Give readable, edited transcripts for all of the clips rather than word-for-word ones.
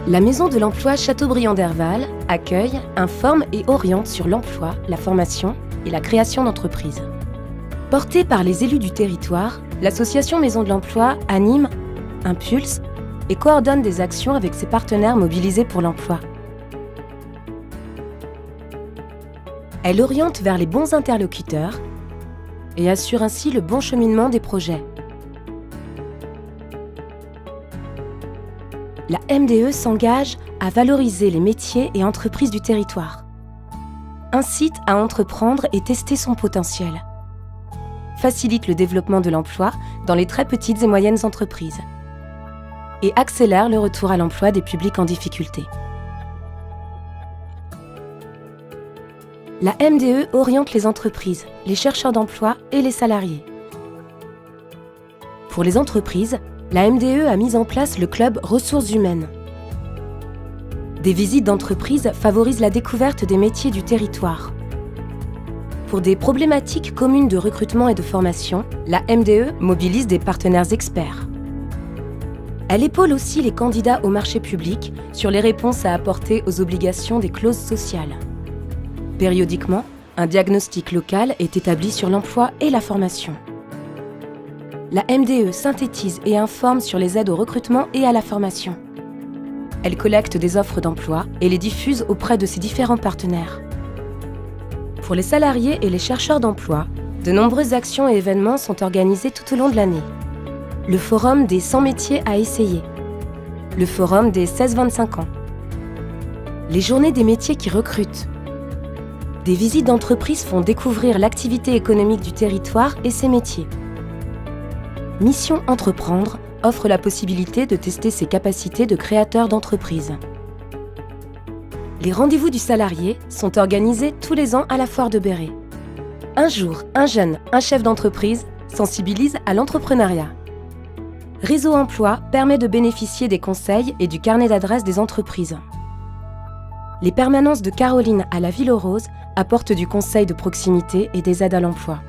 La Maison de l'Emploi Châteaubriand-Derval accueille, informe et oriente sur l'emploi, la formation et la création d'entreprises. Portée par les élus du territoire, l'association Maison de l'Emploi anime, impulse et coordonne des actions avec ses partenaires mobilisés pour l'emploi. Elle oriente vers les bons interlocuteurs et assure ainsi le bon cheminement des projets. La MDE s'engage à valoriser les métiers et entreprises du territoire, incite à entreprendre et tester son potentiel, facilite le développement de l'emploi dans les très petites et moyennes entreprises et accélère le retour à l'emploi des publics en difficulté. La MDE oriente les entreprises, les chercheurs d'emploi et les salariés. Pour les entreprises, la MDE a mis en place le club Ressources humaines. Des visites d'entreprises favorisent la découverte des métiers du territoire. Pour des problématiques communes de recrutement et de formation, la MDE mobilise des partenaires experts. Elle épaule aussi les candidats au marché public sur les réponses à apporter aux obligations des clauses sociales. Périodiquement, un diagnostic local est établi sur l'emploi et la formation. La MDE synthétise et informe sur les aides au recrutement et à la formation. Elle collecte des offres d'emploi et les diffuse auprès de ses différents partenaires. Pour les salariés et les chercheurs d'emploi, de nombreuses actions et événements sont organisés tout au long de l'année. Le forum des 100 métiers à essayer, le forum des 16-25 ans, les journées des métiers qui recrutent. Des visites d'entreprises font découvrir l'activité économique du territoire et ses métiers. Mission Entreprendre offre la possibilité de tester ses capacités de créateur d'entreprise. Les rendez-vous du salarié sont organisés tous les ans à la foire de Béret. Un jour, un jeune, un chef d'entreprise sensibilise à l'entrepreneuriat. Réseau Emploi permet de bénéficier des conseils et du carnet d'adresses des entreprises. Les permanences de Caroline à la Ville-aux-Roses apportent du conseil de proximité et des aides à l'emploi.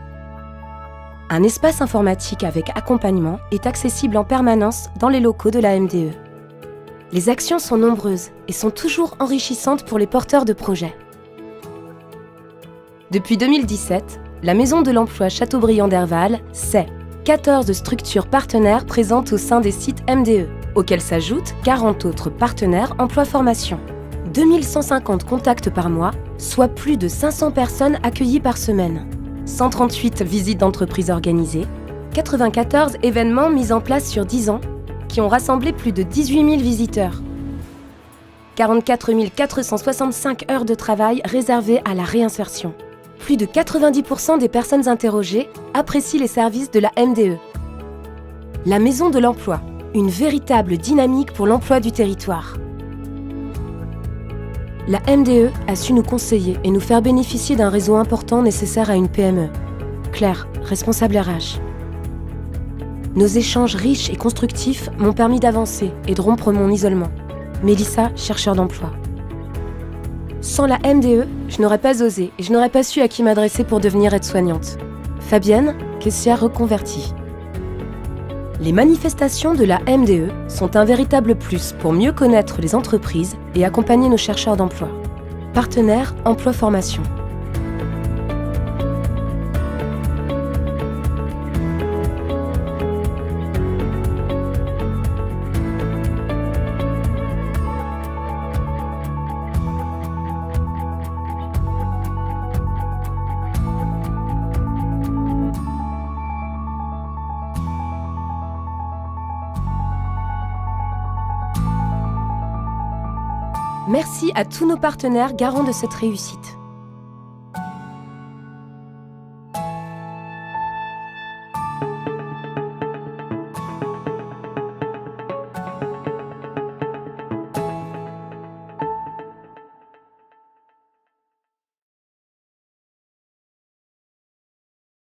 Un espace informatique avec accompagnement est accessible en permanence dans les locaux de la MDE. Les actions sont nombreuses et sont toujours enrichissantes pour les porteurs de projets. Depuis 2017, la Maison de l'Emploi Châteaubriand-Derval, c'est 14 structures partenaires présentes au sein des sites MDE, auxquels s'ajoutent 40 autres partenaires emploi-formation. 2150 contacts par mois, soit plus de 500 personnes accueillies par semaine. 138 visites d'entreprises organisées, 94 événements mis en place sur 10 ans qui ont rassemblé plus de 18 000 visiteurs. 44 465 heures de travail réservées à la réinsertion. Plus de 90% des personnes interrogées apprécient les services de la MDE. La Maison de l'Emploi, une véritable dynamique pour l'emploi du territoire. La MDE a su nous conseiller et nous faire bénéficier d'un réseau important nécessaire à une PME. Claire, responsable RH. Nos échanges riches et constructifs m'ont permis d'avancer et de rompre mon isolement. Mélissa, chercheur d'emploi. Sans la MDE, je n'aurais pas osé et je n'aurais pas su à qui m'adresser pour devenir aide-soignante. Fabienne, caissière reconvertie. Les manifestations de la MDE sont un véritable plus pour mieux connaître les entreprises et accompagner nos chercheurs d'emploi. Partenaire emploi-formation. Merci à tous nos partenaires garants de cette réussite.